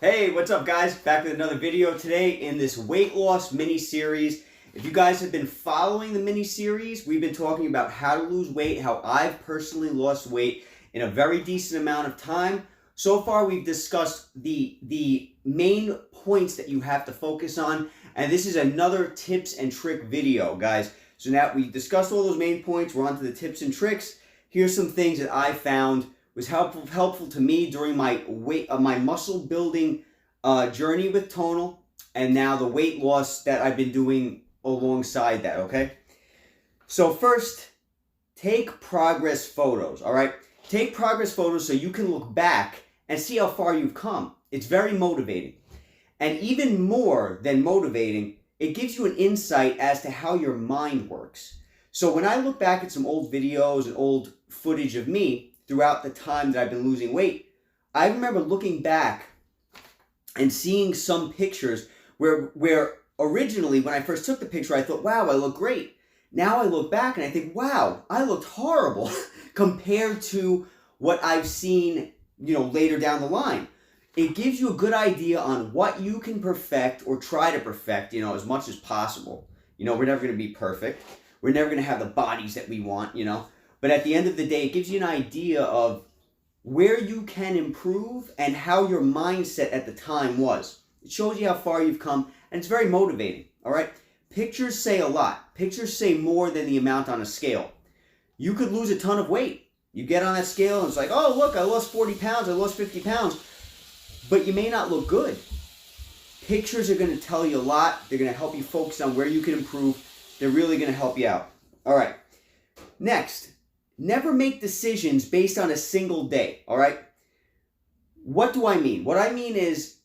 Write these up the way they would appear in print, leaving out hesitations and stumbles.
Hey, what's up guys? Back with another video today in this weight loss mini-series. If you guys have been following the mini-series, we've been talking about how to lose weight, how I've personally lost weight in a very decent amount of time. So far, we've discussed the main points that you have to focus on, and this is another tips and trick video, guys. So now we discussed all those main points, we're on to the tips and tricks. Here's some things that I found was helpful to me during my my muscle building journey with Tonal, and now the weight loss that I've been doing alongside that, okay? So first, take progress photos, all right? Take progress photos so you can look back and see how far you've come. It's very motivating. And even more than motivating, it gives you an insight as to how your mind works. So when I look back at some old videos and old footage of me, throughout the time that I've been losing weight, I remember looking back and seeing some pictures where originally when I first took the picture, I thought, wow, I look great. Now I look back and I think, wow, I looked horrible compared to what I've seen, later down the line. It gives you a good idea on what you can perfect or try to perfect, as much as possible. We're never going to be perfect. We're never going to have the bodies that we want, But at the end of the day, it gives you an idea of where you can improve and how your mindset at the time was. It shows you how far you've come, and it's very motivating, all right? Pictures say a lot. Pictures say more than the amount on a scale. You could lose a ton of weight. You get on that scale and it's like, oh, look, I lost 40 pounds, I lost 50 pounds, but you may not look good. Pictures are going to tell you a lot. They're going to help you focus on where you can improve. They're really going to help you out. All right, next. Never make decisions based on a single day, all right? What do I mean? What I mean is,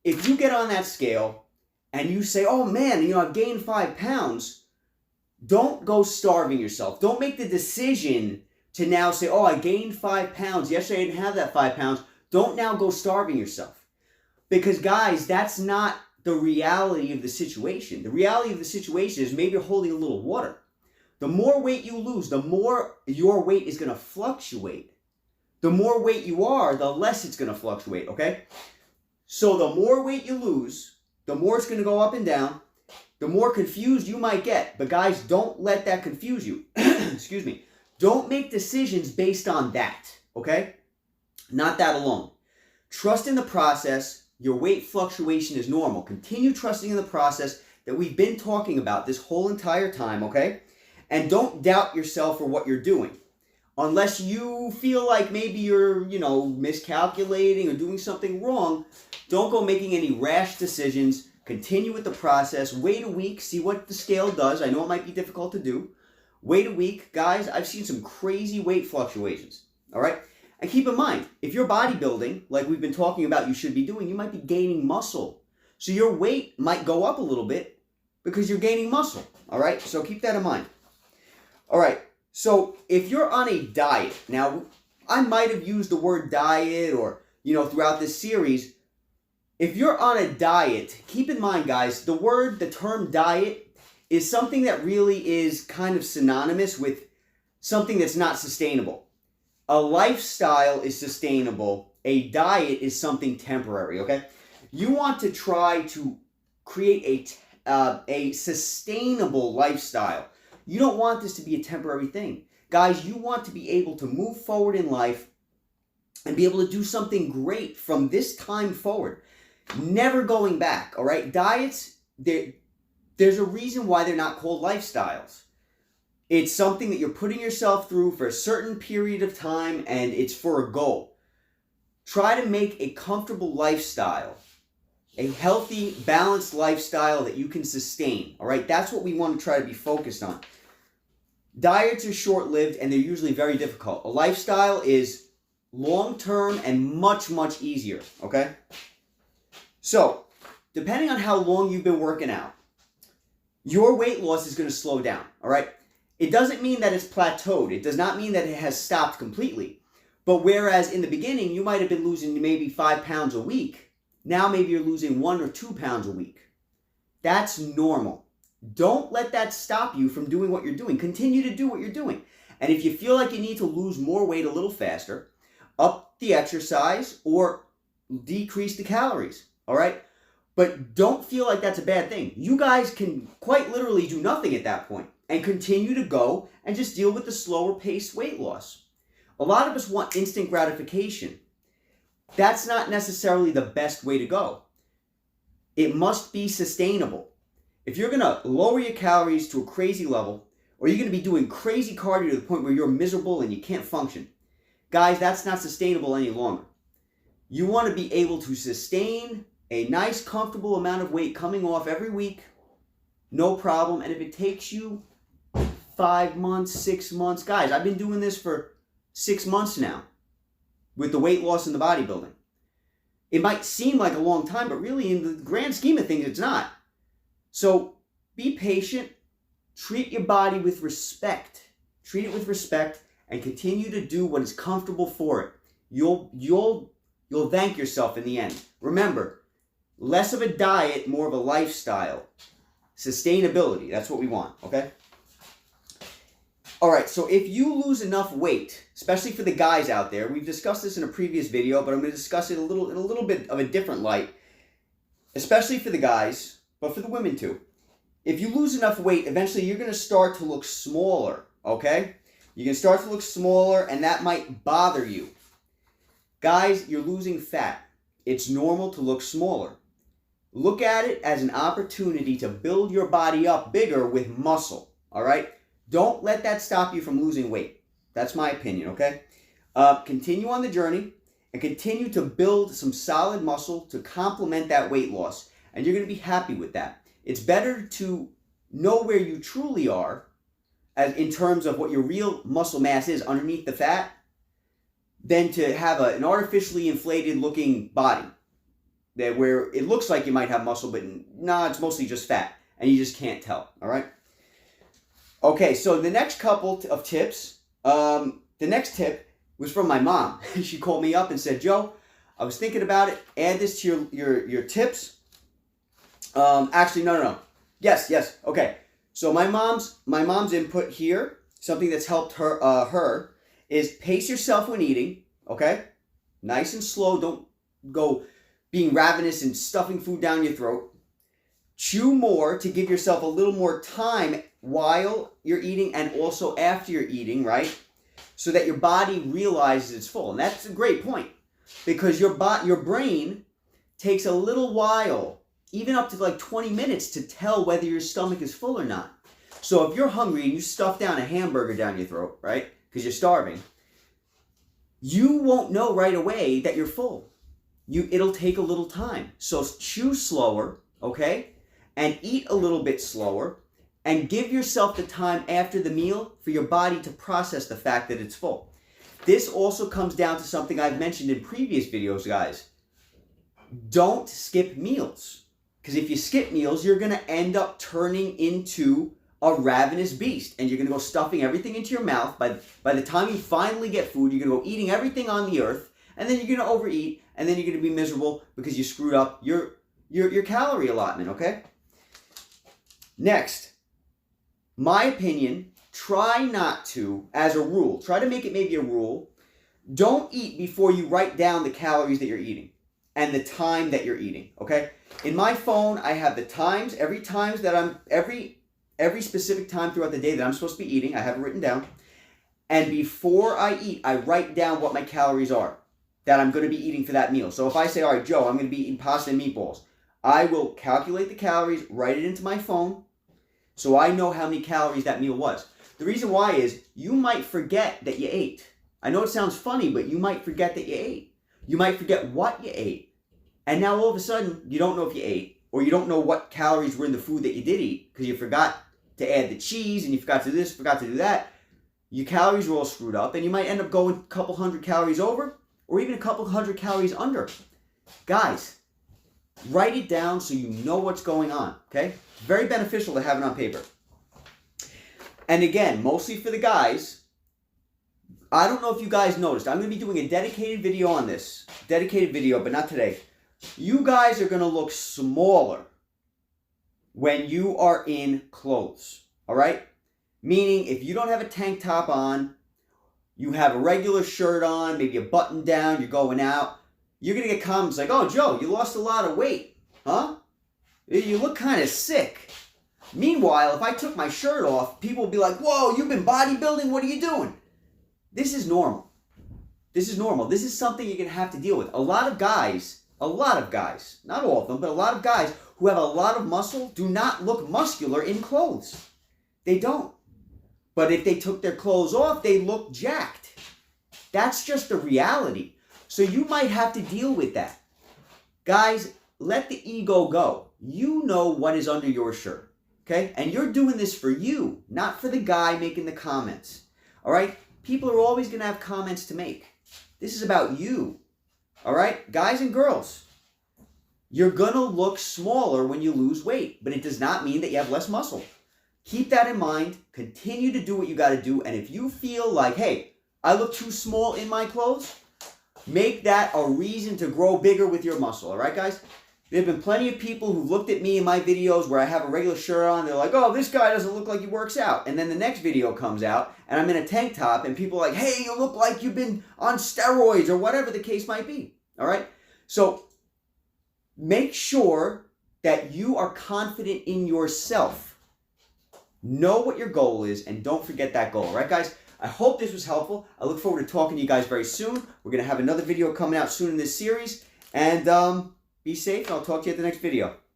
if you get on that scale and you say, oh man, I've gained 5 pounds, don't go starving yourself. Don't make the decision to now say, oh, I gained 5 pounds. Yesterday I didn't have that 5 pounds. Don't now go starving yourself. Because guys, that's not the reality of the situation. The reality of the situation is maybe you're holding a little water. The more weight you lose, the more your weight is going to fluctuate. The more weight you are, the less it's going to fluctuate, okay? So the more weight you lose, the more it's going to go up and down, the more confused you might get. But guys, don't let that confuse you. Excuse me. Don't make decisions based on that, okay? Not that alone. Trust in the process. Your weight fluctuation is normal. Continue trusting in the process that we've been talking about this whole entire time, okay? And don't doubt yourself or what you're doing. Unless you feel like maybe you're, miscalculating or doing something wrong, don't go making any rash decisions. Continue with the process. Wait a week. See what the scale does. I know it might be difficult to do. Wait a week. Guys, I've seen some crazy weight fluctuations. All right? And keep in mind, if you're bodybuilding, like we've been talking about you should be doing, you might be gaining muscle. So your weight might go up a little bit because you're gaining muscle. All right? So keep that in mind. All right, so if you're on a diet, now I might have used the word diet or, throughout this series. If you're on a diet, keep in mind, guys, the term diet is something that really is kind of synonymous with something that's not sustainable. A lifestyle is sustainable. A diet is something temporary, okay? You want to try to create a sustainable lifestyle. You don't want this to be a temporary thing. Guys, you want to be able to move forward in life and be able to do something great from this time forward. Never going back, all right? Diets, there's a reason why they're not called lifestyles. It's something that you're putting yourself through for a certain period of time, and it's for a goal. Try to make a comfortable lifestyle, a healthy, balanced lifestyle that you can sustain, all right? That's what we want to try to be focused on. Diets are short-lived, and they're usually very difficult. A lifestyle is long-term and much, much easier, okay? So, depending on how long you've been working out, your weight loss is going to slow down, all right? It doesn't mean that it's plateaued. It does not mean that it has stopped completely. But whereas in the beginning, you might have been losing maybe 5 pounds a week, now maybe you're losing 1 or 2 pounds a week. That's normal. Don't let that stop you from doing what you're doing. Continue to do what you're doing. And if you feel like you need to lose more weight a little faster, up the exercise or decrease the calories, all right? But don't feel like that's a bad thing. You guys can quite literally do nothing at that point and continue to go and just deal with the slower paced weight loss. A lot of us want instant gratification. That's not necessarily the best way to go. It must be sustainable. If you're going to lower your calories to a crazy level, or you're going to be doing crazy cardio to the point where you're miserable and you can't function, guys, that's not sustainable any longer. You want to be able to sustain a nice, comfortable amount of weight coming off every week, no problem. And if it takes you 5 months, 6 months, guys, I've been doing this for 6 months now with the weight loss and the bodybuilding. It might seem like a long time, but really in the grand scheme of things, it's not. So be patient, treat your body with respect. Treat it with respect and continue to do what is comfortable for it. You'll thank yourself in the end. Remember, less of a diet, more of a lifestyle. Sustainability, that's what we want, okay? All right, so if you lose enough weight, especially for the guys out there, we've discussed this in a previous video, but I'm going to discuss it in a little bit of a different light, especially for the guys, but for the women too. If you lose enough weight, eventually you're going to start to look smaller, okay? You can start to look smaller, and that might bother you. Guys, you're losing fat. It's normal to look smaller. Look at it as an opportunity to build your body up bigger with muscle, all right? Don't let that stop you from losing weight. That's my opinion, okay? Continue on the journey and continue to build some solid muscle to complement that weight loss, and you're going to be happy with that. It's better to know where you truly are as in terms of what your real muscle mass is underneath the fat than to have an artificially inflated looking body that where it looks like you might have muscle, but nah, it's mostly just fat, and you just can't tell, all right? Okay, so the next couple of tips, the next tip was from my mom. She called me up and said, Joe, I was thinking about it. Add this to your tips. Actually, no. Yes. Okay. So my mom's input here, something that's helped her is pace yourself when eating. Okay, nice and slow. Don't go being ravenous and stuffing food down your throat. Chew more to give yourself a little more time while you're eating and also after you're eating, right? So that your body realizes it's full. And that's a great point because your brain takes a little while, even up to like 20 minutes, to tell whether your stomach is full or not. So if you're hungry and you stuff down a hamburger down your throat, right? Because you're starving, you won't know right away that you're full. It'll take a little time. So chew slower, okay? And eat a little bit slower, and give yourself the time after the meal for your body to process the fact that it's full. This also comes down to something I've mentioned in previous videos, guys. Don't skip meals. Because if you skip meals, you're going to end up turning into a ravenous beast. And you're going to go stuffing everything into your mouth. By the time you finally get food, you're going to go eating everything on the earth. And then you're going to overeat. And then you're going to be miserable because you screwed up your calorie allotment, okay? Next, my opinion, try not to, as a rule, try to make it maybe a rule, don't eat before you write down the calories that you're eating and the time that you're eating, okay? In my phone, I have the times, every specific time throughout the day that I'm supposed to be eating, I have it written down. And before I eat, I write down what my calories are that I'm going to be eating for that meal. So if I say, all right, Joe, I'm going to be eating pasta and meatballs, I will calculate the calories, write it into my phone, so I know how many calories that meal was. The reason why is you might forget that you ate. I know it sounds funny, but you might forget that you ate. You might forget what you ate. And now all of a sudden, you don't know if you ate, or you don't know what calories were in the food that you did eat because you forgot to add the cheese and you forgot to do this, forgot to do that. Your calories were all screwed up, and you might end up going a couple hundred calories over or even a couple hundred calories under. Guys, write it down so you know what's going on, okay? Very beneficial to have it on paper. And again, mostly for the guys, I don't know if you guys noticed, I'm going to be doing a dedicated video on this. Dedicated video, but not today. You guys are going to look smaller when you are in clothes, all right? Meaning, if you don't have a tank top on, you have a regular shirt on, maybe a button down, you're going out, you're going to get comments like, oh, Joe, you lost a lot of weight. Huh? You look kind of sick. Meanwhile, if I took my shirt off, people would be like, whoa, you've been bodybuilding? What are you doing? This is normal. This is normal. This is something you're going to have to deal with. A lot of guys, not all of them, but a lot of guys who have a lot of muscle do not look muscular in clothes. They don't. But if they took their clothes off, they look jacked. That's just the reality. So you might have to deal with that. Guys, let the ego go. You know what is under your shirt, okay? And you're doing this for you, not for the guy making the comments, all right? People are always going to have comments to make. This is about you, all right? Guys and girls, you're going to look smaller when you lose weight, but it does not mean that you have less muscle. Keep that in mind. Continue to do what you got to do. And if you feel like, hey, I look too small in my clothes, make that a reason to grow bigger with your muscle. All right, guys? There have been plenty of people who looked at me in my videos where I have a regular shirt on. They're like, oh, this guy doesn't look like he works out. And then the next video comes out and I'm in a tank top and people are like, hey, you look like you've been on steroids or whatever the case might be. All right? So make sure that you are confident in yourself. Know what your goal is and don't forget that goal. All right, guys? I hope this was helpful. I look forward to talking to you guys very soon. We're going to have another video coming out soon in this series. And be safe, and I'll talk to you at the next video.